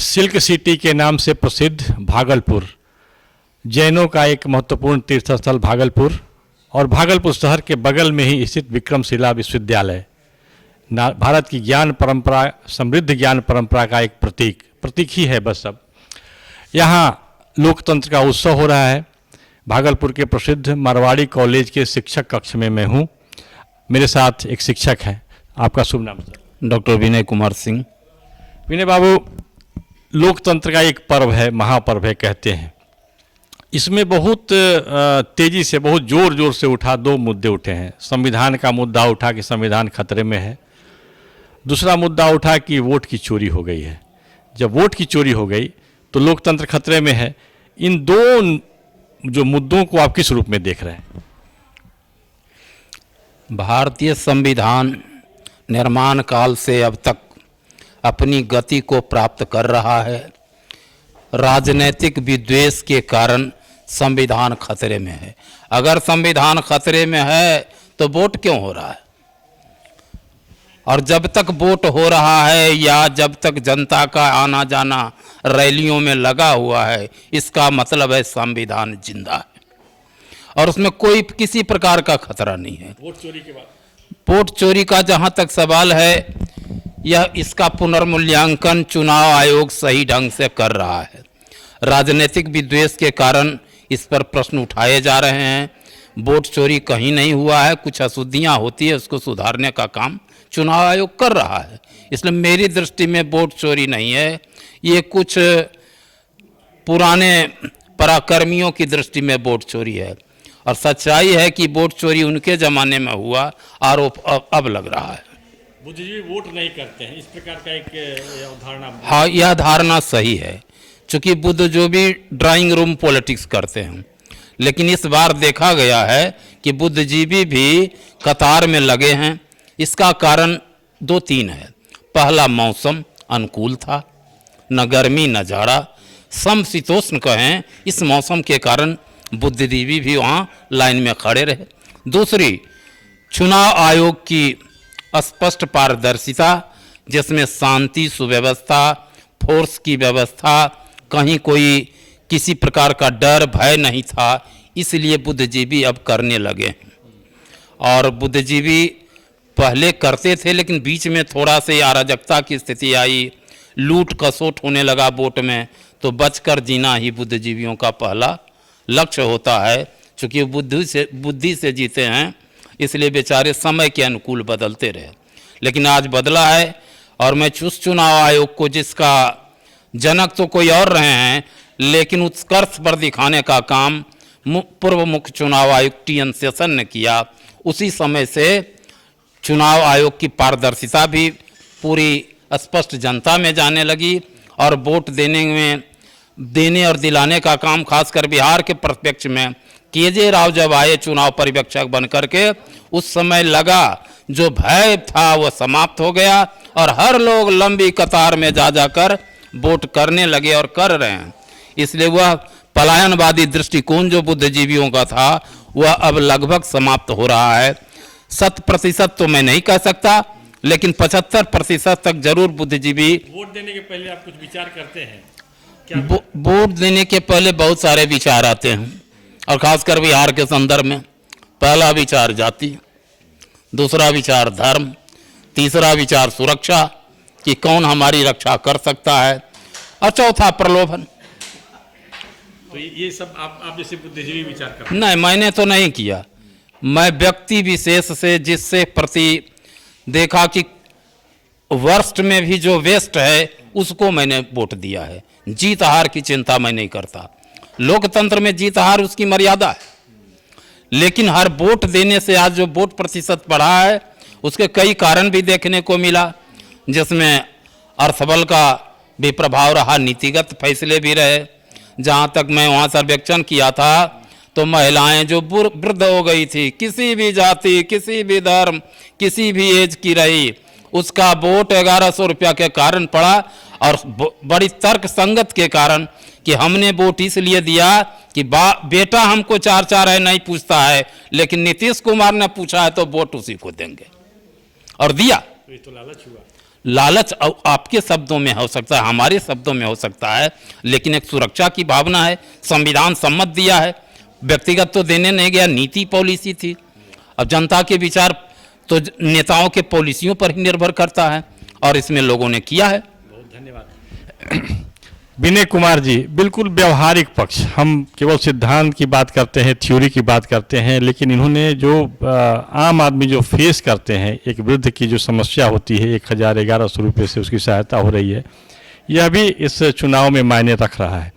Silk city के नाम से प्रसिद्ध भागलपुर, जैनों का एक महत्वपूर्ण तीर्थस्थल भागलपुर और भागलपुर शहर के बगल में ही स्थित विक्रमशिला विश्वविद्यालय भारत की ज्ञान परंपरा, समृद्ध ज्ञान परंपरा का एक प्रतीक ही है बस। अब यहाँ लोकतंत्र का उत्सव हो रहा है। भागलपुर के प्रसिद्ध मारवाड़ी कॉलेज के शिक्षक कक्ष में मैं हूँ। मेरे साथ एक शिक्षक हैं। आपका शुभ नाम सर? डॉक्टर विनय कुमार सिंह। विनय बाबू, लोकतंत्र का एक पर्व है, महापर्व है कहते हैं। इसमें बहुत तेज़ी से, बहुत ज़ोर से दो मुद्दे उठे हैं। संविधान का मुद्दा उठा कि संविधान खतरे में है। दूसरा मुद्दा उठा कि वोट की चोरी हो गई है। जब वोट की चोरी हो गई तो लोकतंत्र खतरे में है। इन दो जो मुद्दों को आप किस रूप में देख रहे हैं? भारतीय संविधान निर्माण काल से अब तक अपनी गति को प्राप्त कर रहा है। राजनीतिक विद्वेष के कारण संविधान खतरे में है। अगर संविधान खतरे में है तो वोट क्यों हो रहा है? और जब तक वोट हो रहा है या जब तक जनता का आना जाना रैलियों में लगा हुआ है, इसका मतलब है संविधान जिंदा है और उसमें कोई किसी प्रकार का खतरा नहीं है। वोट चोरी के बाद, वोट चोरी का जहां तक सवाल है, यह इसका पुनर्मूल्यांकन चुनाव आयोग सही ढंग से कर रहा है। राजनीतिक विद्वेष के कारण इस पर प्रश्न उठाए जा रहे हैं। वोट चोरी कहीं नहीं हुआ है, कुछ अशुद्धियां होती है, उसको सुधारने का काम चुनाव आयोग कर रहा है। इसलिए मेरी दृष्टि में वोट चोरी नहीं है, ये कुछ पुराने पराक्रमियों की दृष्टि में वोट चोरी है। और सच्चाई है कि वोट चोरी उनके ज़माने में हुआ, आरोप अब लग रहा है। बुद्धिजीवी वोट नहीं करते हैं, इस प्रकार का एक धारणा। हाँ, यह धारणा सही है, चूँकि बुद्धिजीवी ड्राइंग रूम पॉलिटिक्स करते हैं। लेकिन इस बार देखा गया है कि बुद्धिजीवी भी कतार में लगे हैं। इसका कारण 2-3 है। पहला, मौसम अनुकूल था, न गर्मी न जाड़ा, समशीतोष्ण कहें। इस मौसम के कारण बुद्धिजीवी भी वहाँ लाइन में खड़े रहे। दूसरी, चुनाव आयोग की स्पष्ट पारदर्शिता, जिसमें शांति, सुव्यवस्था, फोर्स की व्यवस्था, कहीं कोई किसी प्रकार का डर भय नहीं था, इसलिए बुद्धिजीवी अब करने लगे हैं। और बुद्धिजीवी पहले करते थे, लेकिन बीच में थोड़ा से अराजकता की स्थिति आई, लूट खसोट होने लगा वोट में, तो बचकर जीना ही बुद्धिजीवियों का पहला लक्ष्य होता है। चूँकि बुद्धि से जीते हैं, इसलिए बेचारे समय के अनुकूल बदलते रहे। लेकिन आज बदला है और मैं चुनाव आयोग को, जिसका जनक तो कोई और रहे हैं, लेकिन उत्कर्ष पर दिखाने का काम पूर्व मुख्य चुनाव आयुक्त TN शेषन ने किया। उसी समय से चुनाव आयोग की पारदर्शिता भी पूरी स्पष्ट जनता में जाने लगी और वोट देने और दिलाने का काम खासकर बिहार के परिप्रेक्ष्य में KJ राव जब आए चुनाव पर्यवेक्षक बन करके, उस समय लगा जो भय था वो समाप्त हो गया और हर लोग लंबी कतार में जाकर वोट करने लगे और कर रहे हैं। इसलिए वह पलायनवादी दृष्टिकोण जो बुद्धिजीवियों का था, वह अब लगभग समाप्त हो रहा है। 100% तो मैं नहीं कह सकता, लेकिन 75% तक जरूर बुद्धिजीवी। वोट देने के पहले आप कुछ विचार करते हैं? वोट देने के पहले बहुत सारे विचार आते हैं और खासकर बिहार के संदर्भ में। पहला विचार जाति, दूसरा विचार धर्म, तीसरा विचार सुरक्षा कि कौन हमारी रक्षा कर सकता है, और चौथा प्रलोभन। तो ये सब आप जैसे बुद्धिजीवी विचार करते? नहीं, मैंने तो नहीं किया। मैं व्यक्ति विशेष से, जिससे प्रति देखा कि वर्स्ट में भी जो वेस्ट है, उसको मैंने वोट दिया है। जीत हार की चिंता मैं नहीं करता। लोकतंत्र में जीत हार उसकी मर्यादा है, लेकिन हर वोट देने से आज जो वोट प्रतिशत बढ़ा है, उसके कई कारण भी देखने को मिला, जिसमें अर्थबल का भी प्रभाव रहा, नीतिगत फैसले भी रहे। जहाँ तक मैं वहाँ सर्वेक्षण किया था, तो महिलाएं जो वृद्ध हो गई थी, किसी भी जाति, किसी भी धर्म, किसी भी एज की रही, उसका वोट 1100 रुपया के कारण पड़ा। और बड़ी तर्क संगत के कारण कि हमने वोट इसलिए दिया कि बेटा हमको 4 है नहीं पूछता है, लेकिन नीतीश कुमार ने पूछा है तो वोट उसी को देंगे, और दिया। तो ये तो लालच हुआ। लालच आपके शब्दों में हो सकता है, हमारे शब्दों में हो सकता है, लेकिन एक सुरक्षा की भावना है, संविधान सम्मत दिया है, व्यक्तिगत तो देने नहीं गया, नीति पॉलिसी थी। अब जनता के विचार तो नेताओं के पॉलिसियों पर ही निर्भर करता है, और इसमें लोगों ने किया है। बहुत धन्यवाद। विनय कुमार जी, बिल्कुल व्यवहारिक पक्ष, हम केवल सिद्धांत की बात करते हैं, थ्योरी की बात करते हैं, लेकिन इन्होंने जो आम आदमी जो फेस करते हैं, एक वृद्ध की जो समस्या होती है, 1011 रुपये से उसकी सहायता हो रही है, यह भी इस चुनाव में मायने रख रहा है।